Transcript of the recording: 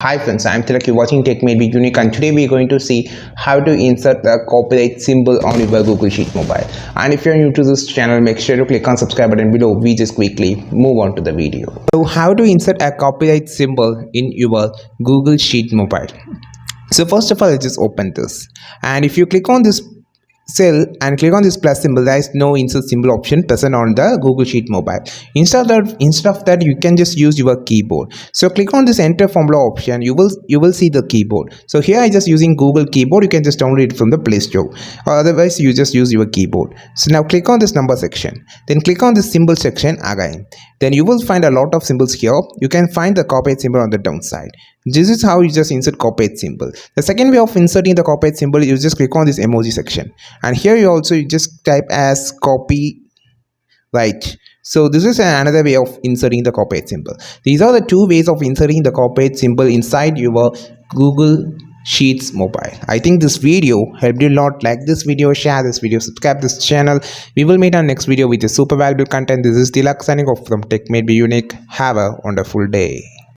Hi friends, I'm Tilak, you're watching Tech May Be Unique, and today we're going to see how to insert the copyright symbol on your Google Sheet mobile. And if you're new to this channel, make sure to click on subscribe button below. We just quickly move on to the video. So how to insert a copyright symbol in your Google Sheet mobile. So first of all, let's just open this, and if you click on this cell and click on this plus symbol, there is no insert symbol option present on the Google Sheet mobile. Instead of that, you can just use your keyboard. So click on this enter formula option. You will see the keyboard. So here I just using Google keyboard. You can just download it from the Play Store, or otherwise you just use your keyboard. So now click on this number section, then click on this symbol section again. Then you will find a lot of symbols here. You can find the copyright symbol on the downside. This is how you just insert copyright symbol. The second way of inserting the copyright symbol, you just click on this emoji section, and here you just type as copy right. So this is another way of inserting the copyright symbol. These are the two ways of inserting the copyright symbol inside your Google Sheets mobile. I think this video helped you a lot. Like this video, share this video, subscribe this channel. We will meet on next video with a super valuable content. This is Tilak signing off from Tech May Be Unique. Have a wonderful day.